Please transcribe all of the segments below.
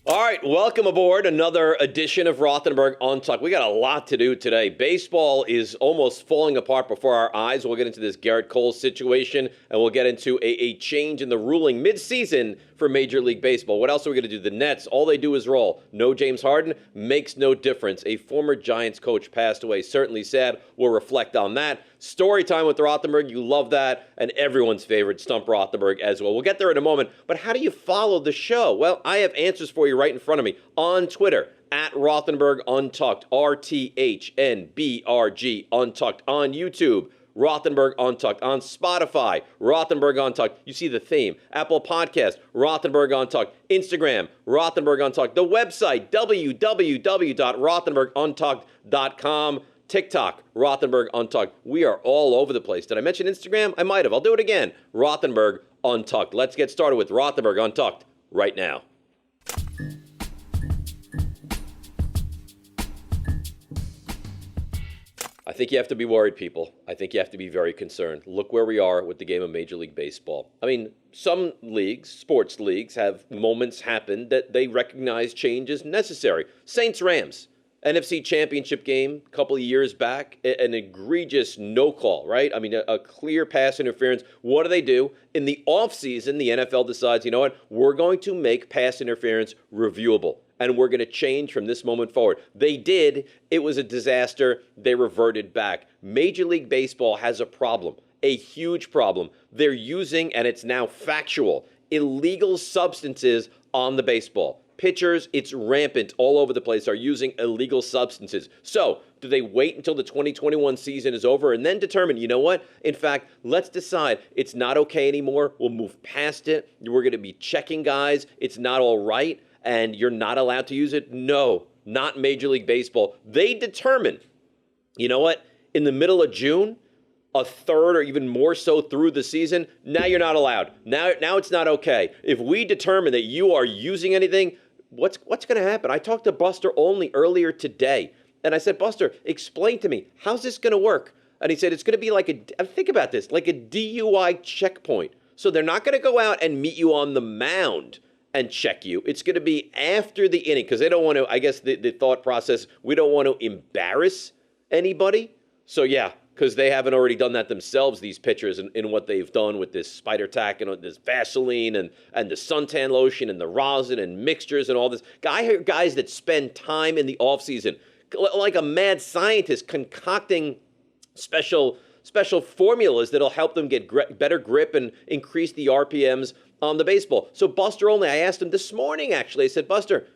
All right, welcome aboard another edition of Rothenberg Untucked. We got a lot to do today. Baseball is almost falling apart before our eyes. We'll get into this Gerrit Cole situation, and we'll get into a change in the ruling mid-season for Major League Baseball. What else are we going to do? The Nets, all they do is roll. No James Harden, makes no difference. A former Giants coach passed away. Certainly sad. We'll reflect on that. Story time with Rothenberg. You love that. And everyone's favorite, Stump Rothenberg, as well. We'll get there in a moment. But how do you follow the show? Well, I have answers for you right in front of me on Twitter, at Rothenberg Untucked, RTHNBRG Untucked, on YouTube, Rothenberg Untucked, on Spotify, Rothenberg Untucked. You see the theme. Apple Podcast, Rothenberg Untucked, Instagram, Rothenberg Untucked, the website, www.rothenberguntucked.com, TikTok, Rothenberg Untucked. We are all over the place. Did I mention Instagram? I might have. I'll do it again. Rothenberg Untucked. Let's get started with Rothenberg Untucked right now. I think you have to be worried, people. I think you have to be very concerned. Look where we are with the game of Major League Baseball. I mean, some leagues, sports leagues, have moments happen that they recognize change is necessary. Saints-Rams, NFC Championship game a couple of years back, an egregious no call, right? I mean, a clear pass interference. What do? In the offseason, the NFL decides, you know what? We're going to make pass interference reviewable, and we're going to change from this moment forward. They did. It was a disaster. They reverted back. Major League Baseball has a problem, a huge problem. They're using, and it's now factual, illegal substances on the baseball. Pitchers, it's rampant all over the place, are using illegal substances. So, do they wait until the 2021 season is over and then determine, you know what? In fact, let's decide it's not okay anymore. We'll move past it. We're going to be checking guys. It's not all right, and you're not allowed to use it? No, not Major League Baseball. They determine, you know what? In the middle of June, a third or even more so through the season, now you're not allowed. Now it's not okay. If we determine that you are using anything, what's going to happen? I talked to Buster Olney earlier today, and I said, Buster, explain to me, how's this going to work? And he said, it's going to be like think about this, like a DUI checkpoint. So they're not going to go out and meet you on the mound and check you. It's going to be after the inning, because they don't want to, I guess the thought process, we don't want to embarrass anybody. So yeah, because they haven't already done that themselves, these pitchers, in what they've done with this spider tack and this Vaseline and the suntan lotion and the rosin and mixtures and all this. I hear guys that spend time in the offseason, like a mad scientist, concocting special formulas that'll help them get better grip and increase the RPMs on the baseball. So Buster Olney, I asked him this morning, actually, I said, Buster,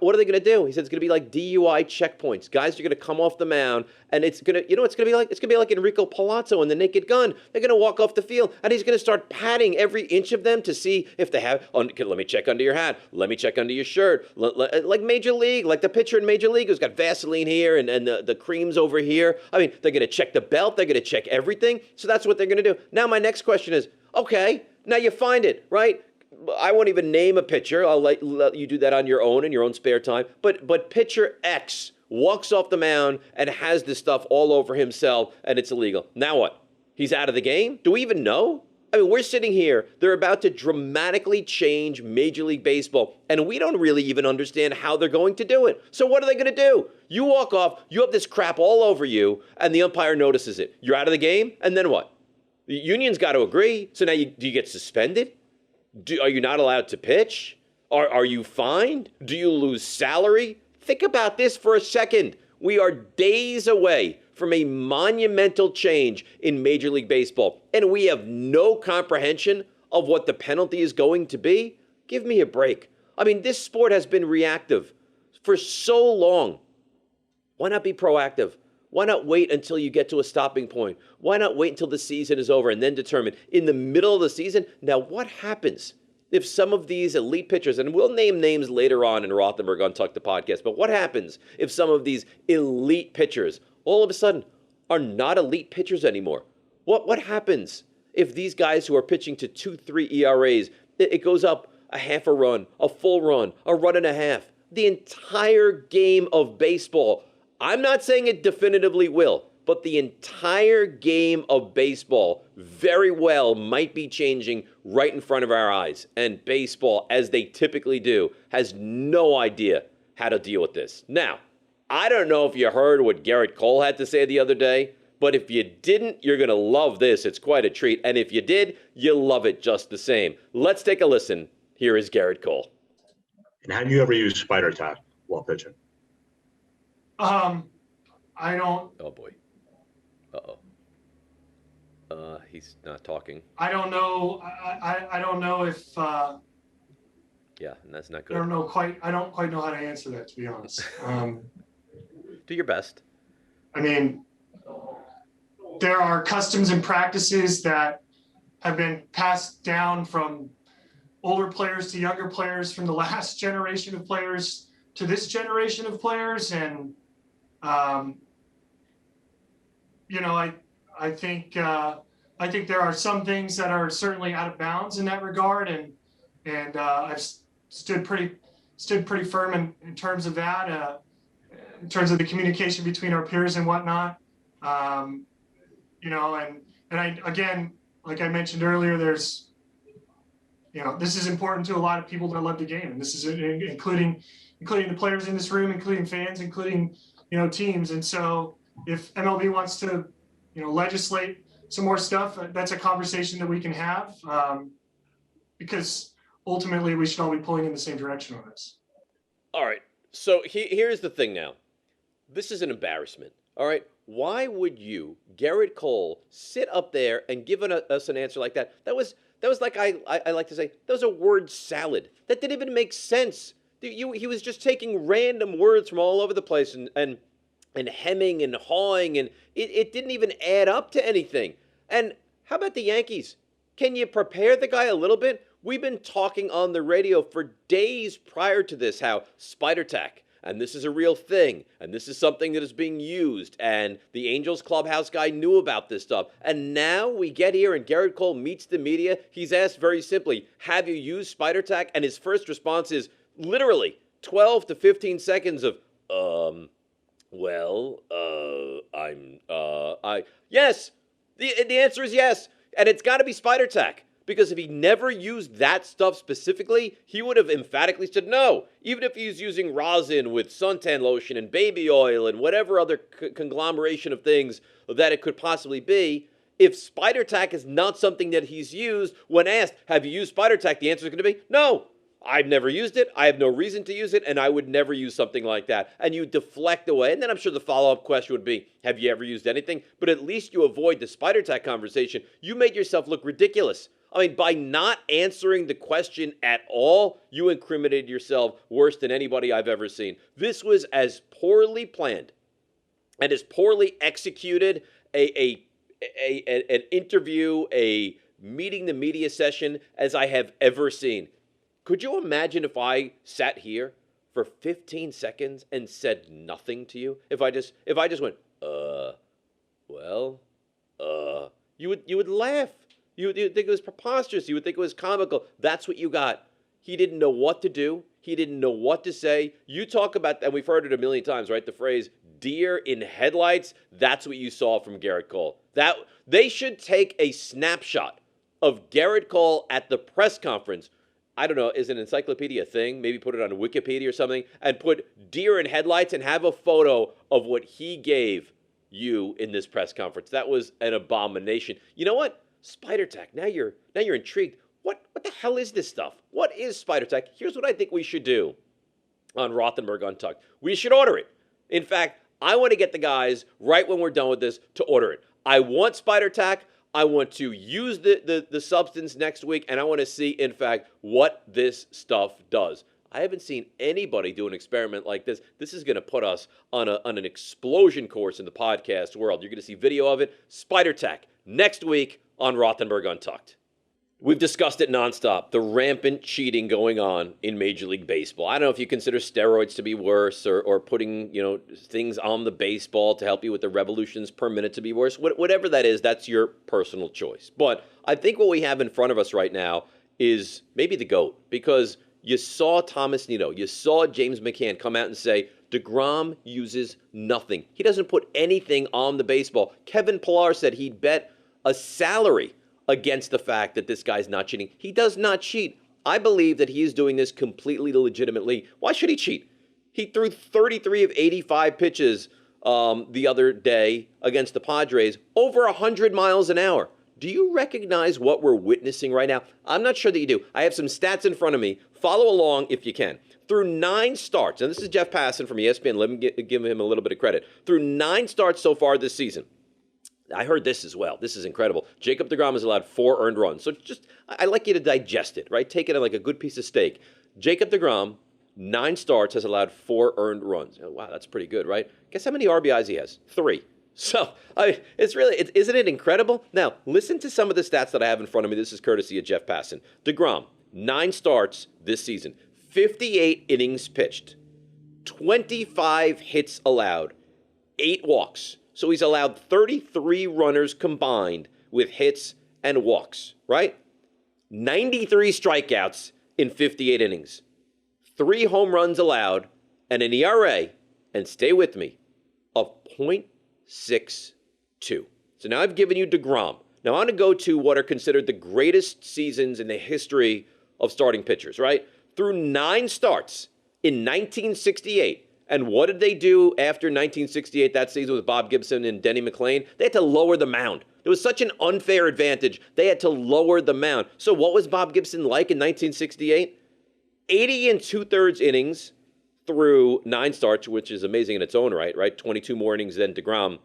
what are they going to do? He said it's going to be like DUI checkpoints. Guys are going to come off the mound, and it's going to, you know, it's going to be like Enrico Palazzo in The Naked Gun. They're going to walk off the field, and he's going to start patting every inch of them to see if they have. Let me check under your hat. Let me check under your shirt. Like Major League, like the pitcher in Major League who's got Vaseline here and the creams over here. I mean, they're going to check the belt. They're going to check everything. So that's what they're going to do. Now my next question is, okay, now you find it, right? I won't even name a pitcher. I'll let you do that on your own in your own spare time. But pitcher X walks off the mound and has this stuff all over himself, and it's illegal. Now what? He's out of the game? Do we even know? I mean, we're sitting here. They're about to dramatically change Major League Baseball, and we don't really even understand how they're going to do it. So what are they going to do? You walk off, you have this crap all over you, and the umpire notices it. You're out of the game, and then what? The union's got to agree. So now do you get suspended? Are you not allowed to pitch? Are you fined? Do you lose salary? Think about this for a second. We are days away from a monumental change in Major League Baseball, and we have no comprehension of what the penalty is going to be. Give me a break. I mean, this sport has been reactive for so long. Why not be proactive? Why not wait until you get to a stopping point? Why not wait until the season is over and then determine in the middle of the season? Now, what happens if some of these elite pitchers, and we'll name names later on in Rothenberg Untucked the podcast, but what happens if some of these elite pitchers all of a sudden are not elite pitchers anymore? What happens if these guys who are pitching to 2-3 ERAs, it goes up a half a run, a full run, a run and a half? The entire game of baseball, I'm not saying it definitively will, but the entire game of baseball very well might be changing right in front of our eyes. And baseball, as they typically do, has no idea how to deal with this. Now, I don't know if you heard what Gerrit Cole had to say the other day, but if you didn't, you're going to love this. It's quite a treat. And if you did, you'll love it just the same. Let's take a listen. Here is Gerrit Cole. And have you ever used spider tack while pitching? I don't. Oh, boy. Uh-oh. He's not talking. I don't know. I don't know if. Yeah, and that's not good. I don't quite know how to answer that, to be honest. Do your best. I mean, there are customs and practices that have been passed down from older players to younger players, from the last generation of players to this generation of players, and I think there are some things that are certainly out of bounds in that regard, and I've stood pretty firm in terms of that, in terms of the communication between our peers and whatnot. And I, again, like I mentioned earlier, there's, this is important to a lot of people that love the game, and this is including the players in this room, including fans, including, teams. And so if MLB wants to, legislate some more stuff, that's a conversation that we can have, because ultimately we should all be pulling in the same direction on this. All right. So here's the thing now. This is an embarrassment. All right. Why would you, Garrett Cole, sit up there and give us an answer like that? That was like I like to say, that was a word salad. That didn't even make sense. He was just taking random words from all over the place and hemming and hawing, and it didn't even add up to anything. And how about the Yankees? Can you prepare the guy a little bit? We've been talking on the radio for days prior to this how spider tack, and this is a real thing, and this is something that is being used, and the Angels clubhouse guy knew about this stuff. And now we get here and Gerrit Cole meets the media. He's asked very simply, have you used spider tack? And his first response is literally 12 to 15 seconds of, yes. The answer is yes. And it's got to be spider tack. Because if he never used that stuff specifically, he would have emphatically said no. Even if he's using rosin with suntan lotion and baby oil and whatever other conglomeration of things that it could possibly be, if spider tack is not something that he's used, when asked, have you used spider tack, the answer is going to be no. I've never used it. I have no reason to use it, and I would never use something like that. And you deflect away. And then I'm sure the follow-up question would be, have you ever used anything? But at least you avoid the spider tack conversation. You made yourself look ridiculous. I mean, by not answering the question at all, you incriminated yourself worse than anybody I've ever seen. This was as poorly planned and as poorly executed an interview, a meeting the media session as I have ever seen. Could you imagine if I sat here for 15 seconds and said nothing to you? If I just went, you would laugh. You would think it was preposterous. You would think it was comical. That's what you got. He didn't know what to do. He didn't know what to say. You talk about, and we've heard it a million times, right? The phrase deer in headlights. That's what you saw from Gerrit Cole. That they should take a snapshot of Gerrit Cole at the press conference. I don't know, is an encyclopedia a thing? Maybe put it on Wikipedia or something and put deer in headlights and have a photo of what he gave you in this press conference. That was an abomination. You know what? Spider tack. Now you're intrigued. What the hell is this stuff? What is spider tack? Here's what I think we should do on Rothenberg Untucked. We should order it. In fact, I want to get the guys right when we're done with this to order it. I want spider tack. I want to use the substance next week, and I want to see, in fact, what this stuff does. I haven't seen anybody do an experiment like this. This is going to put us on an explosion course in the podcast world. You're going to see video of it. Spider tack next week on Rothenberg Untucked. We've discussed it nonstop, the rampant cheating going on in Major League Baseball. I don't know if you consider steroids to be worse or putting, things on the baseball to help you with the revolutions per minute to be worse. Whatever that is, that's your personal choice. But I think what we have in front of us right now is maybe the GOAT, because you saw Thomas Nito, you saw James McCann come out and say, DeGrom uses nothing. He doesn't put anything on the baseball. Kevin Pillar said he'd bet a salary against the fact that this guy's not cheating. He does not cheat. I believe that he is doing this completely legitimately. Why should he cheat? He threw 33 of 85 pitches the other day against the Padres, over 100 miles an hour. Do you recognize what we're witnessing right now? I'm not sure that you do. I have some stats in front of me. Follow along if you can. Through 9 starts, and this is Jeff Passan from ESPN. Let me give him a little bit of credit. Through 9 starts so far this season, I heard this as well. This is incredible. Jacob DeGrom has allowed 4 earned runs. So just, I like you to digest it, right? Take it like a good piece of steak. Jacob DeGrom, 9 starts, has allowed 4 earned runs. Oh, wow, that's pretty good, right? Guess how many RBIs he has? 3. So, it's really, isn't it incredible? Now, listen to some of the stats that I have in front of me. This is courtesy of Jeff Passan. DeGrom, 9 starts this season, 58 innings pitched, 25 hits allowed, 8 walks. So he's allowed 33 runners combined with hits and walks, right? 93 strikeouts in 58 innings, 3 home runs allowed, and an ERA, and stay with me, of .62. So now I've given you DeGrom. Now I want to go to what are considered the greatest seasons in the history of starting pitchers, right? Through 9 starts in 1968. And what did they do after 1968, that season with Bob Gibson and Denny McLain? They had to lower the mound. It was such an unfair advantage. They had to lower the mound. So what was Bob Gibson like in 1968? 80 2/3 innings through 9 starts, which is amazing in its own right? 22 more innings than DeGrom.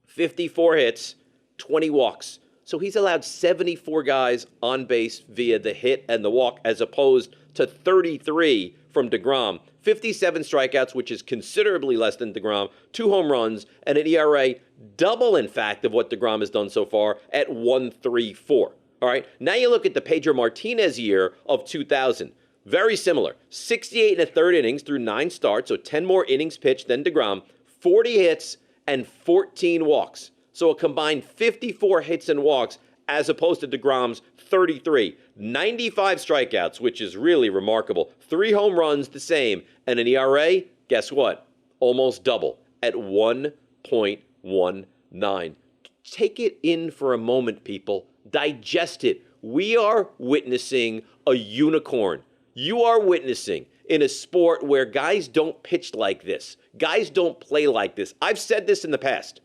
54 hits, 20 walks. So he's allowed 74 guys on base via the hit and the walk, as opposed to 33 from DeGrom. 57 strikeouts, which is considerably less than DeGrom, 2 home runs, and an ERA double, in fact, of what DeGrom has done so far at 1.34. All right, now you look at the Pedro Martinez year of 2000. Very similar. 68 1/3 innings through 9 starts, so 10 more innings pitched than DeGrom, 40 hits and 14 walks. So a combined 54 hits and walks as opposed to DeGrom's 33. 95 strikeouts, which is really remarkable. 3 home runs, the same. And an ERA, guess what? Almost double at 1.19. Take it in for a moment, people. Digest it. We are witnessing a unicorn. You are witnessing in a sport where guys don't pitch like this. Guys don't play like this. I've said this in the past.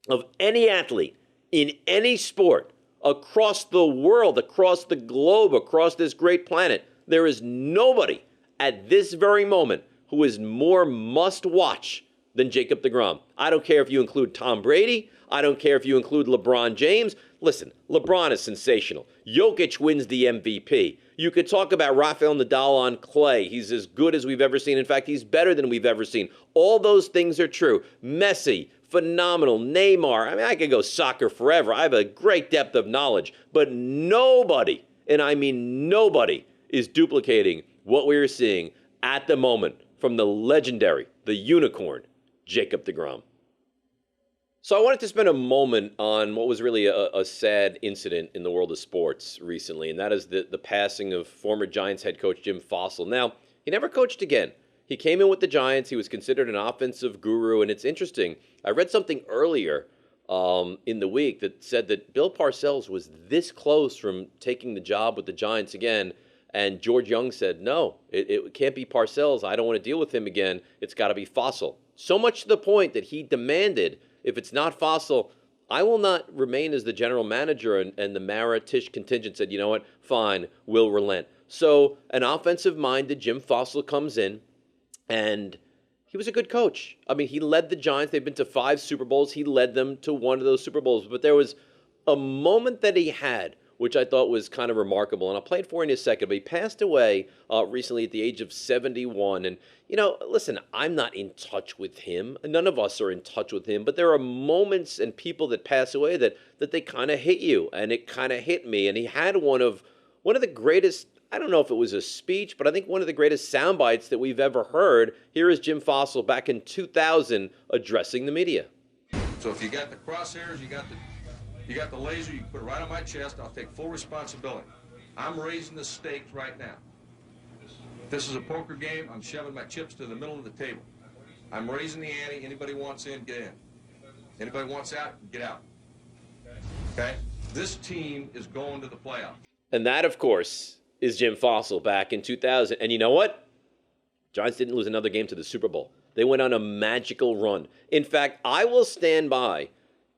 Of any athlete in any sport across the world, across the globe, across this great planet, there is nobody at this very moment who is more must-watch than Jacob DeGrom. I don't care if you include Tom Brady. I don't care if you include LeBron James. Listen, LeBron is sensational. Jokic wins the MVP. You could talk about Rafael Nadal on clay. He's as good as we've ever seen. In fact, he's better than we've ever seen. All those things are true. Messi, phenomenal. Neymar. I mean, I could go soccer forever. I have a great depth of knowledge. But nobody, and I mean nobody, is duplicating what we are seeing at the moment from the legendary, the unicorn, Jacob DeGrom. So I wanted to spend a moment on what was really a sad incident in the world of sports recently, and that is the passing of former Giants head coach Jim Fassel. Now, he never coached again. He came in with the Giants. He was considered an offensive guru, and it's interesting. I read something earlier in the week that said that Bill Parcells was this close from taking the job with the Giants again, and George Young said, no, it can't be Parcells. I don't want to deal with him again. It's got to be Fassel. So much to the point that he demanded, if it's not Fassel, I will not remain as the general manager. And the Mara-Tisch contingent said, you know what, fine, we'll relent. So an offensive-minded Jim Fassel comes in, and he was a good coach. I mean, he led the Giants. They've been to 5 Super Bowls. He led them to one of those Super Bowls. But there was a moment that he had, which I thought was kind of remarkable, and I'll play it for you in a second. But he passed away recently at the age of 71. And, you know, listen, I'm not in touch with him. None of us are in touch with him. But there are moments and people that pass away that they kind of hit you, and it kind of hit me. And he had one of the greatest, I don't know if it was a speech, but I think one of the greatest sound bites that we've ever heard. Here is Jim Fassel back in 2000 addressing the media. So if you got the crosshairs, you got the laser, you can put it right on my chest. I'll take full responsibility. I'm raising the stakes right now. This is a poker game. I'm shoving my chips to the middle of the table. I'm raising the ante. Anybody wants in, get in. Anybody wants out, get out. Okay? This team is going to the playoffs. And that, of course, is Jim Fassel back in 2000. And you know what? Giants didn't lose another game to the Super Bowl. They went on a magical run. In fact, I will stand by.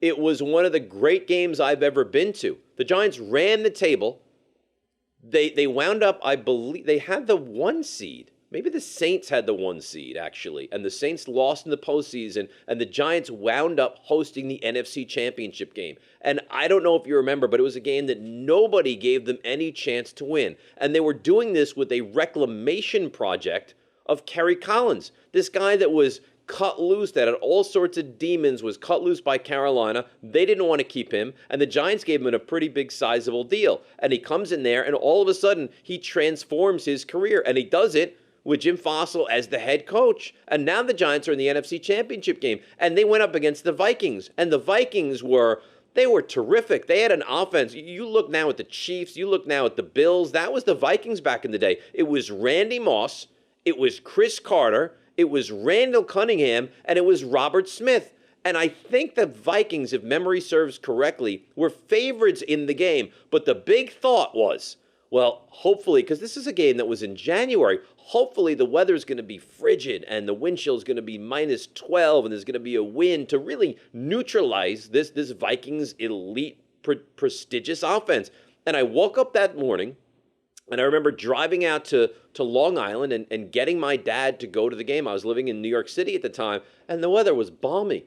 It was one of the great games I've ever been to. The Giants ran the table. They wound up, I believe, they had the 1 seed. Maybe the Saints had the 1 seed, actually. And the Saints lost in the postseason, and the Giants wound up hosting the NFC Championship game. And I don't know if you remember, but it was a game that nobody gave them any chance to win. And they were doing this with a reclamation project of Kerry Collins, this guy that was cut loose, that had all sorts of demons, was cut loose by Carolina. They didn't want to keep him, and the Giants gave him a pretty big, sizable deal. And he comes in there, and all of a sudden, he transforms his career, and he does it with Jim Fassel as the head coach. And now the Giants are in the NFC Championship game, and they went up against the Vikings, and the Vikings were terrific. They had an offense. You look now at the Chiefs, you look now at the Bills. That was the Vikings back in the day. It was Randy Moss, it was Chris Carter, it was Randall Cunningham, and it was Robert Smith. And I think the Vikings, if memory serves correctly, were favorites in the game. But the big thought was, well, hopefully, because this is a game that was in January, hopefully the weather's going to be frigid and the wind chill is going to be minus 12 and there's going to be a wind to really neutralize this Vikings elite, prestigious offense. And I woke up that morning, and I remember driving out to Long Island and getting my dad to go to the game. I was living in New York City at the time, and the weather was balmy.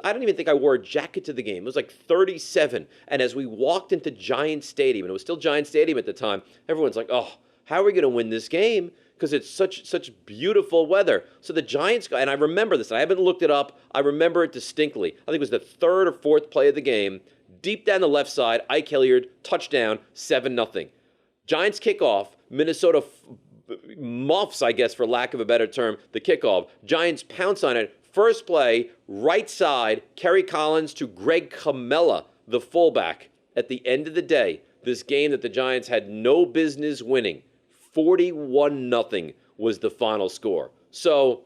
I don't even think I wore a jacket to the game. It was like 37. And as we walked into Giant Stadium, and it was still Giant Stadium at the time, everyone's like, oh, how are we going to win this game? Because it's such beautiful weather. So the Giants, and I remember this, I haven't looked it up. I remember it distinctly. I think it was the 3rd or 4th play of the game. Deep down the left side, Ike Hilliard, touchdown, 7-0. Giants kickoff, Minnesota muffs, I guess, for lack of a better term, the kickoff. Giants pounce on it. First play, right side, Kerry Collins to Greg Camella, the fullback. At the end of the day, this game that the Giants had no business winning, 41-0 was the final score. So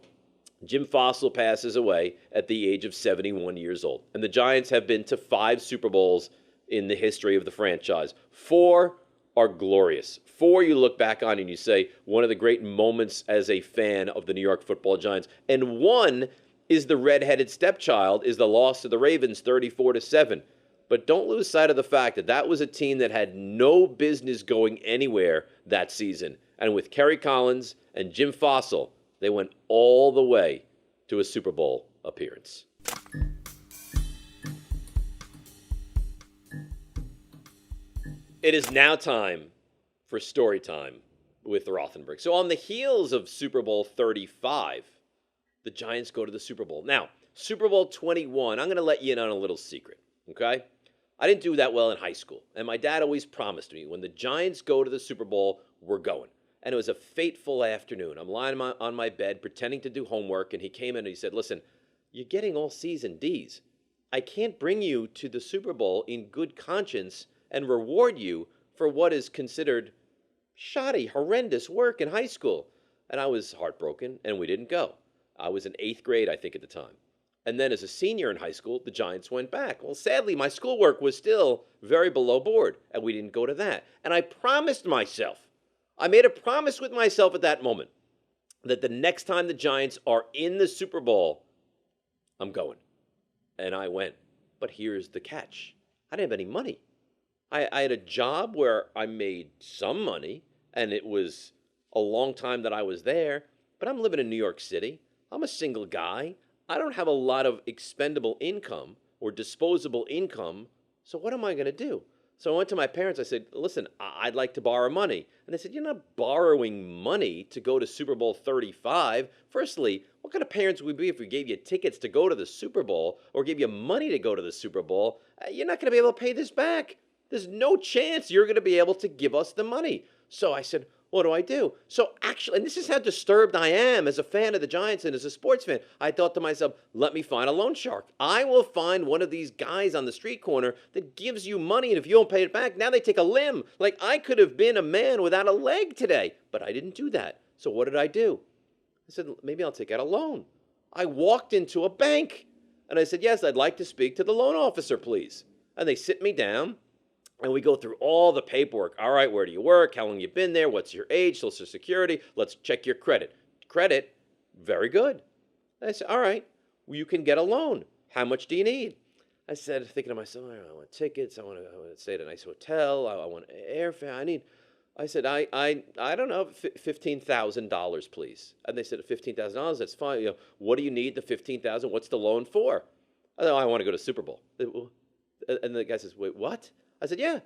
Jim Fassel passes away at the age of 71 years old. And the Giants have been to 5 Super Bowls in the history of the franchise. 4 are glorious. 4 you look back on and you say, one of the great moments as a fan of the New York Football Giants. And 1 is the redheaded stepchild, is the loss to the Ravens 34-7. But don't lose sight of the fact that that was a team that had no business going anywhere that season. And with Kerry Collins and Jim Fassel, they went all the way to a Super Bowl appearance. It is now time for story time with Rothenberg. So on the heels of Super Bowl 35, the Giants go to the Super Bowl. Now, Super Bowl 21, I'm going to let you in on a little secret, okay? I didn't do that well in high school, and my dad always promised me, when the Giants go to the Super Bowl, we're going. And it was a fateful afternoon. I'm lying on my bed pretending to do homework, and he came in and he said, listen, you're getting all season D's. I can't bring you to the Super Bowl in good conscience and reward you for what is considered shoddy, horrendous work in high school. And I was heartbroken, and we didn't go. I was in 8th grade, I think, at the time. And then as a senior in high school, the Giants went back. Well, sadly, my schoolwork was still very below board, and we didn't go to that. And I promised myself, I made a promise with myself at that moment, that the next time the Giants are in the Super Bowl, I'm going. And I went. But here's the catch. I didn't have any money. I had a job where I made some money, and it was a long time that I was there, but I'm living in New York City. I'm a single guy. I don't have a lot of expendable income or disposable income, so what am I going to do? So I went to my parents. I said, listen, I'd like to borrow money. And they said, you're not borrowing money to go to Super Bowl 35. Firstly, what kind of parents would we be if we gave you tickets to go to the Super Bowl or gave you money to go to the Super Bowl? You're not going to be able to pay this back. There's no chance you're going to be able to give us the money. So I said, what do I do? So actually, and this is how disturbed I am as a fan of the Giants and as a sports fan, I thought to myself, let me find a loan shark. I will find one of these guys on the street corner that gives you money, and if you don't pay it back, now they take a limb. Like, I could have been a man without a leg today, but I didn't do that. So what did I do? I said, maybe I'll take out a loan. I walked into a bank and I said, yes, I'd like to speak to the loan officer, please. And they sit me down and we go through all the paperwork. All right, where do you work? How long you been there? What's your age, Social Security? Let's check your credit. Credit, very good. I said, all right, well, you can get a loan. How much do you need? I said, thinking to myself, I want tickets. I want to stay at a nice hotel. I want airfare. I said, I don't know, $15,000, please. And they said, $15,000, that's fine. You know, what do you need the $15,000? What's the loan for? I said, I want to go to Super Bowl. And the guy says, wait, what? I said, yeah,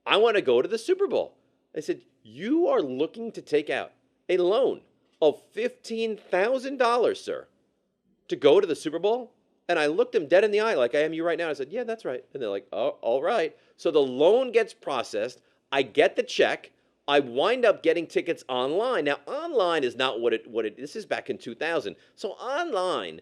I want to go to the Super Bowl. I said, you are looking to take out a loan of $15,000, sir, to go to the Super Bowl? And I looked him dead in the eye like I am you right now. I said, yeah, that's right. And they're like, oh, all right. So the loan gets processed. I get the check. I wind up getting tickets online. Now, online is not what it this is back in 2000. So online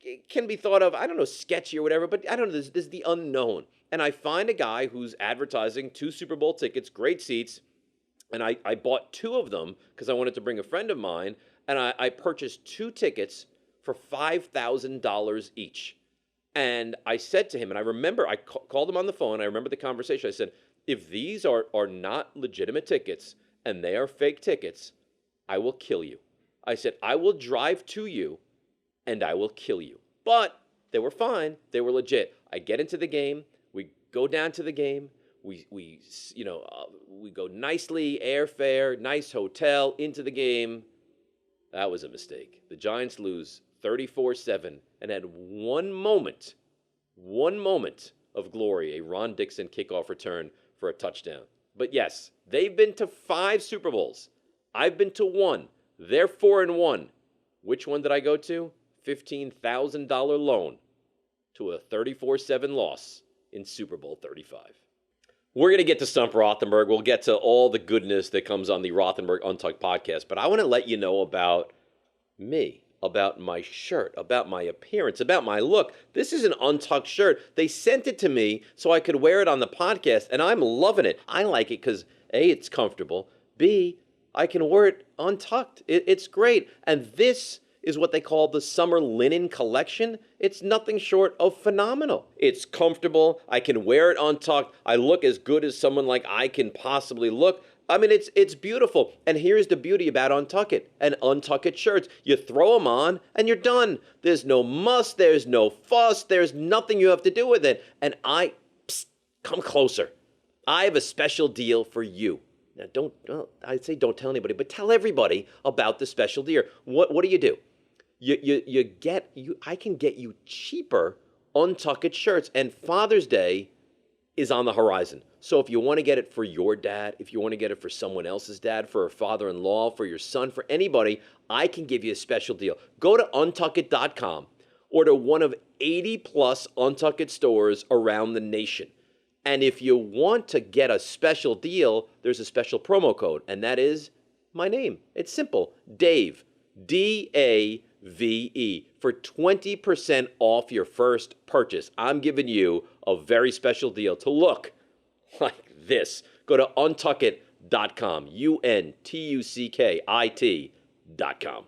it can be thought of, I don't know, sketchy or whatever, but I don't know, there's the unknown. And I find a guy who's advertising 2 Super Bowl tickets, great seats, and I bought 2 of them because I wanted to bring a friend of mine, and I purchased 2 tickets for $5,000 each. And I said to him, and I remember, I called him on the phone, I remember the conversation, I said, if these are not legitimate tickets and they are fake tickets, I will kill you. I said, I will drive to you and I will kill you. But they were fine. They were legit. I get into the game. We go down to the game. We go nicely, airfare, nice hotel, into the game. That was a mistake. The Giants lose 34-7 and had one moment of glory, a Ron Dixon kickoff return for a touchdown. But yes, they've been to 5 Super Bowls. I've been to 1. They're 4-1. Which one did I go to? $15,000 loan to a 34-7 loss in Super Bowl 35. We're going to get to Stump Rothenberg. We'll get to all the goodness that comes on the Rothenberg Untucked podcast. But I want to let you know about me, about my shirt, about my appearance, about my look. This is an untucked shirt. They sent it to me so I could wear it on the podcast, and I'm loving it. I like it because, A, it's comfortable. B, I can wear it untucked. It's great. And this is what they call the summer linen collection. It's nothing short of phenomenal. It's comfortable. I can wear it untucked. I look as good as someone like I can possibly look. I mean, it's beautiful. And here's the beauty about Untuck It and Untuck It shirts. You throw them on and you're done. There's no muss. There's no fuss. There's nothing you have to do with it. And come closer. I have a special deal for you. Now, I'd say don't tell anybody, but tell everybody about the special deal. What do you do? I can get you cheaper Untuck It shirts, and Father's Day is on the horizon. So if you want to get it for your dad, if you want to get it for someone else's dad, for a father-in-law, for your son, for anybody, I can give you a special deal. Go to untuckit.com or to one of 80-plus Untuck It stores around the nation. And if you want to get a special deal, there's a special promo code, and that is my name. It's simple, Dave, D-A-V-E, for 20% off your first purchase. I'm giving you a very special deal to look like this. Go to untuckit.com, untuckit.com.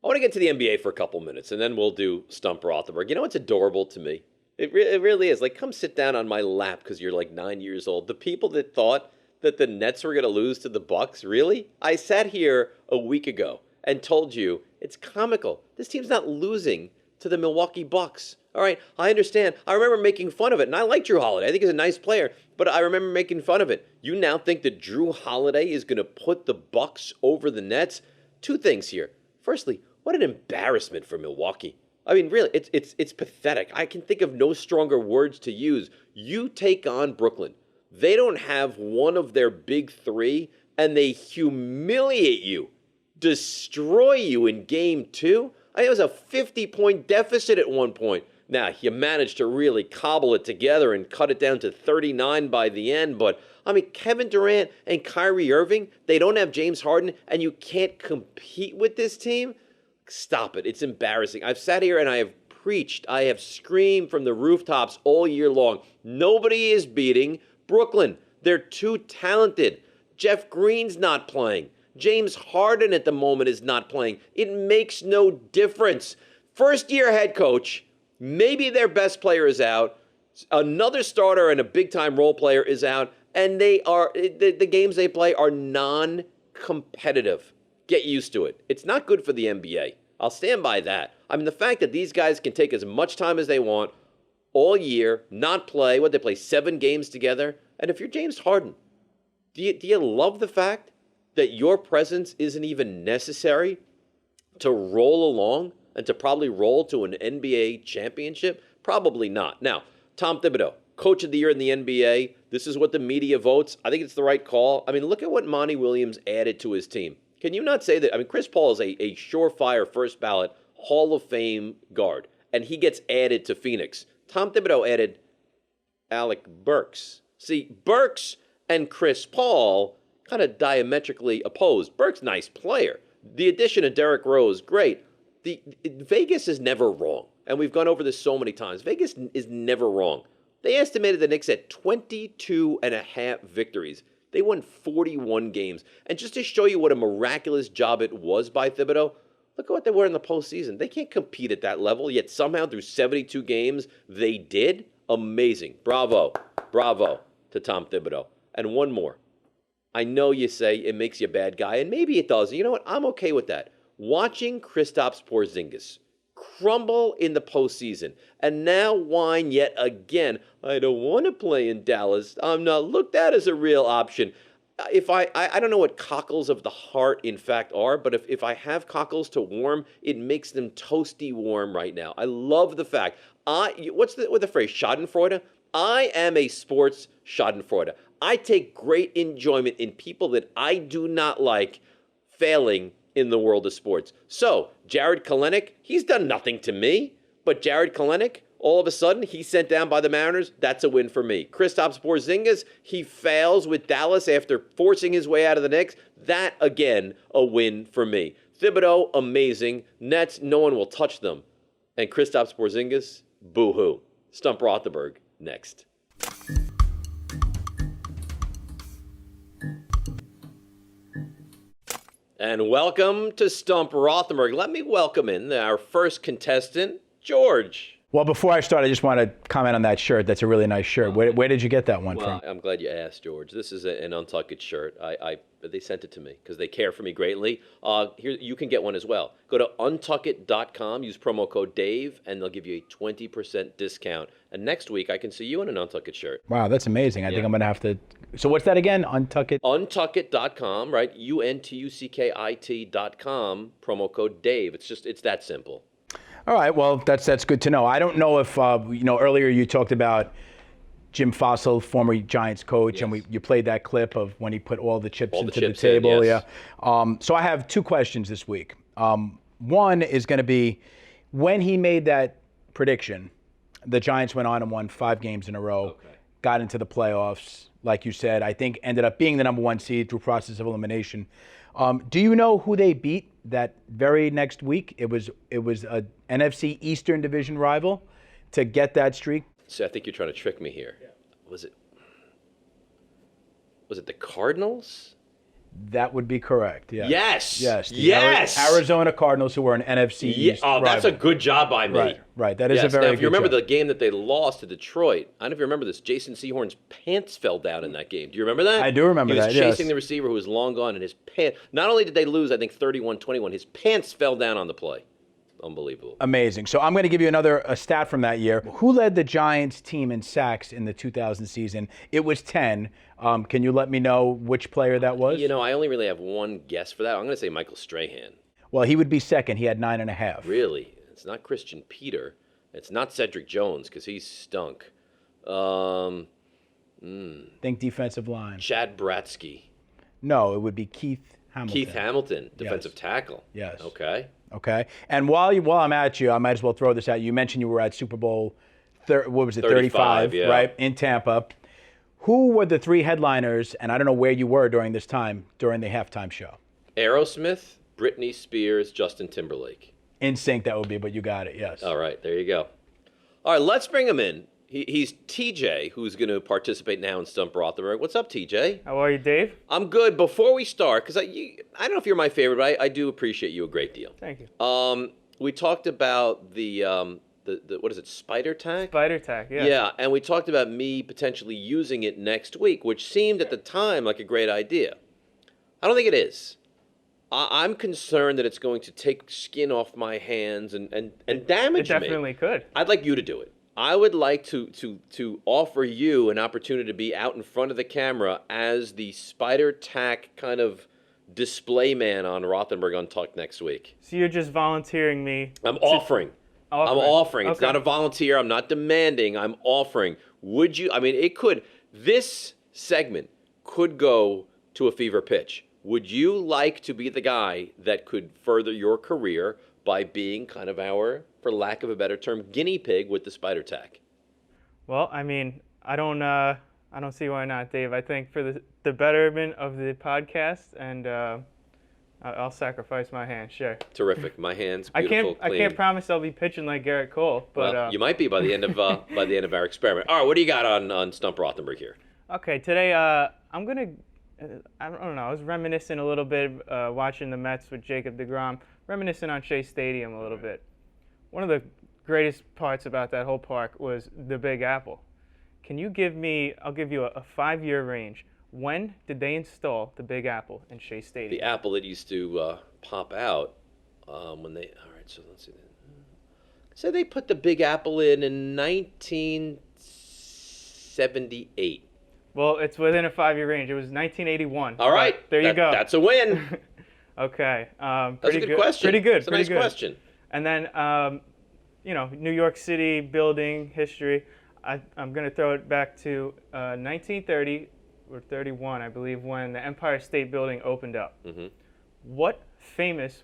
I want to get to the NBA for a couple minutes, and then we'll do Stump Rothenberg. You know what's adorable to me? It really is. Like, come sit down on my lap because you're like 9 years old. The people that thought that the Nets were going to lose to the Bucks, really? I sat here a week ago and told you it's comical. This team's not losing to the Milwaukee Bucks. All right, I understand. I remember making fun of it, and I like Drew Holiday. I think he's a nice player, but I remember making fun of it. You now think that Drew Holiday is going to put the Bucks over the Nets? 2 things here. Firstly, what an embarrassment for Milwaukee. I mean, really, it's pathetic. I can think of no stronger words to use. You take on Brooklyn. They don't have one of their big 3, and they humiliate you, destroy you in Game 2. I think it was a 50-point deficit at one point. Now, you managed to really cobble it together and cut it down to 39 by the end, but, I mean, Kevin Durant and Kyrie Irving, they don't have James Harden, and you can't compete with this team? Stop it. It's embarrassing. I've sat here and I have preached. I have screamed from the rooftops all year long. Nobody is beating Brooklyn. They're too talented. Jeff Green's not playing. James Harden at the moment is not playing. It makes no difference. First-year head coach, maybe their best player is out, another starter and a big-time role player is out, and the games they play are non-competitive. Get used to it. It's not good for the NBA. I'll stand by that. I mean, the fact that these guys can take as much time as they want all year, not play, they play 7 games together, and if you're James Harden, do you love the fact that your presence isn't even necessary to roll along and to probably roll to an NBA championship? Probably not. Now, Tom Thibodeau, Coach of the Year in the NBA. This is what the media votes. I think it's the right call. I mean, look at what Monty Williams added to his team. Can you not say that? I mean, Chris Paul is a surefire first ballot Hall of Fame guard, and he gets added to Phoenix. Tom Thibodeau added Alec Burks. See, Burks and Chris Paul kind of diametrically opposed. Burks, nice player. The addition of Derrick Rose, great. Vegas is never wrong, and we've gone over this so many times. Vegas is never wrong. They estimated the Knicks at 22.5 victories. They won 41 games. And just to show you what a miraculous job it was by Thibodeau, look at what they were in the postseason. They can't compete at that level, yet somehow through 72 games, they did. Amazing. Bravo. Bravo to Tom Thibodeau. And one more. I know you say it makes you a bad guy, and maybe it does. You know what? I'm okay with that. Watching Kristaps Porzingis crumble in the postseason and now whine yet again, I don't want to play in Dallas. I'm not looked at as a real option. If I don't know what cockles of the heart in fact are, but if I have cockles to warm, it makes them toasty warm right now. I love the fact. What's the phrase? Schadenfreude? I am a sports schadenfreude. I take great enjoyment in people that I do not like failing in the world of sports. So, Jarred Kelenic, he's done nothing to me, but Jarred Kelenic, all of a sudden, he's sent down by the Mariners. That's a win for me. Kristaps Porzingis, he fails with Dallas after forcing his way out of the Knicks. That, again, a win for me. Thibodeau, amazing. Nets, no one will touch them. And Kristaps Porzingis, boo-hoo. Stump Rothenberg, next. And welcome to Stump Rothenberg. Let me welcome in our first contestant, George. Well, before I start, I just want to comment on that shirt. That's a really nice shirt. Where did you get that one from? I'm glad you asked, George. This is an Untucked shirt. They sent it to me because they care for me greatly. Here, you can get one as well. Go to untuckit.com, use promo code Dave, and they'll give you a 20% discount. And next week, I can see you in an Untucked shirt. Wow, that's amazing. I think I'm going to have to. So what's that again? Untuckit? Untuckit.com, right? UNTUCKIT.com, promo code Dave. It's that simple. All right, well, that's good to know. I don't know if, earlier you talked about Jim Fassel, former Giants coach, yes. And you played that clip of when he put all the chips into the table. Yes. Yeah. So I have 2 questions this week. One is going to be, when he made that prediction, the Giants went on and won 5 games in a row, got into the playoffs, like you said, I think ended up being the number 1 seed through process of elimination. Do you know who they beat that very next week? It was a NFC Eastern Division rival to get that streak. So I think you're trying to trick me here. Yeah. Was it the Cardinals? That would be correct. Yeah. Yes. Yes. Yes. Arizona Cardinals, who were an NFC East rival. That's a good job by me. Right. That is a very good job. Now, if you remember the game that they lost to Detroit, I don't know if you remember this, Jason Sehorn's pants fell down in that game. Do you remember that? I do remember that, He was chasing the receiver who was long gone, and his pants, not only did they lose, I think 31-21, his pants fell down on the play. Unbelievable. Amazing. So I'm going to give you a stat from that year. Who led the Giants team in sacks in the 2000 season? It was 10. Can you let me know which player that was? I only really have one guess for that. I'm going to say Michael Strahan. Well, he would be second. He had 9.5. Really? It's not Christian Peter. It's not Cedric Jones because he's stunk. Think defensive line. Chad Bratsky. No, it would be Keith Hamilton. Defensive tackle. Yes. Okay. And while I'm at you, I might as well throw this out. You mentioned you were at Super Bowl, 35, yeah. Right, in Tampa. Who were the 3 headliners, and I don't know where you were during this time, during the halftime show? Aerosmith, Britney Spears, Justin Timberlake. In sync, that would be, but you got it, yes. All right, there you go. All right, let's bring him in. He's TJ, who's going to participate now in Stump Rothenberg. What's up, TJ? How are you, Dave? I'm good. Before we start, because I don't know if you're my favorite, but I do appreciate you a great deal. Thank you. We talked about the what is it, spider tack? Spider Tack, yeah. Yeah, and we talked about me potentially using it next week, which seemed at the time like a great idea. I don't think it is. I'm concerned that it's going to take skin off my hands and damage It me. definitely could. I'd like you to do it. I would like to offer you an opportunity to be out in front of the camera as the spider tack kind of display man on Rothenberg Untucked next week. So you're just volunteering me. I'm offering. I'm offering. It's Okay. not a volunteer. I'm not demanding. I'm offering. Would you? I mean, it could. This segment could go to a fever pitch. Would you like to be the guy that could further your career by being kind of our, for lack of a better term, guinea pig with the spider tack? Well, I mean, I don't see why not, Dave. I think for the betterment of the podcast, and I'll sacrifice my hand. Sure. Terrific. My hands beautiful, I can't promise I'll be pitching like Gerrit Cole, but well, you might be by the end of our experiment. All right, what do you got on Stump Rothenberg here? Okay, today I'm gonna. I don't know. I was reminiscing a little bit, watching the Mets with Jacob DeGrom, reminiscing on Shea Stadium a little bit. One of the greatest parts about that whole park was the Big Apple. Can you give me? I'll give you a 5-year range. When did they install the Big Apple in Shea Stadium? The apple that used to pop out when they. All right, so let's see. So they put the Big Apple in 1978. Well, it's within a 5-year range. It was 1981. All right, But there you go. That's a win. Okay. That's a good question. Pretty good. It's a nice question. And then, New York City building history. I'm going to throw it back to 1930 or 31, I believe, when the Empire State Building opened up. Mm-hmm. What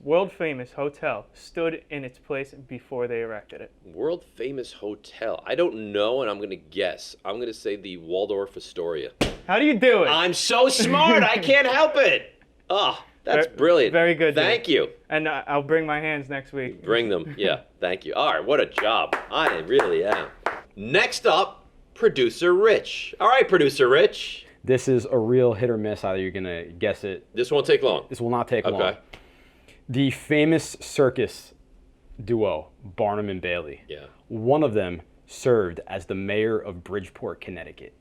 world famous hotel stood in its place before they erected it? World famous hotel. I don't know, and I'm going to guess. I'm going to say the Waldorf Astoria. How do you do it? I'm so smart. I can't help it. Oh, that's brilliant. Very good. Thank you. And I'll bring my hands next week. Bring them. Yeah, thank you. All right, what a job. I really am. Next up, Producer Rich. All right, Producer Rich. This is a real hit or miss. Either you're going to guess it. This won't take long. This will not take long. Okay. The famous circus duo, Barnum and Bailey. Yeah. One of them served as the mayor of Bridgeport, Connecticut.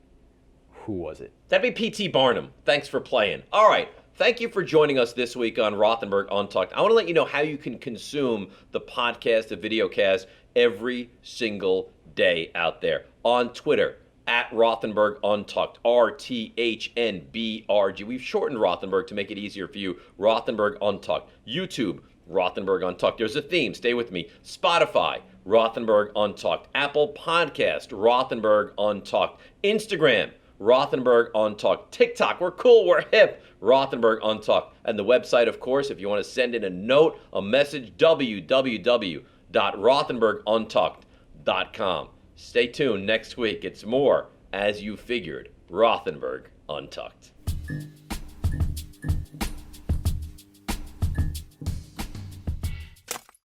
Who was it? That'd be P.T. Barnum. Thanks for playing. All right. Thank you for joining us this week on Rothenberg Untucked. I want to let you know how you can consume the podcast, the videocast, every single day out there. On Twitter, at Rothenberg Untucked, RTHNBRG. We've shortened Rothenberg to make it easier for you. Rothenberg Untucked. YouTube, Rothenberg Untucked. There's a theme. Stay with me. Spotify, Rothenberg Untucked. Apple Podcast, Rothenberg Untucked. Instagram, Rothenberg Untucked. TikTok, we're cool, we're hip. Rothenberg Untucked. And the website, of course, if you want to send in a note, a message, www.rothenberguntucked.com. Stay tuned next week. It's more As You Figured, Rothenberg Untucked.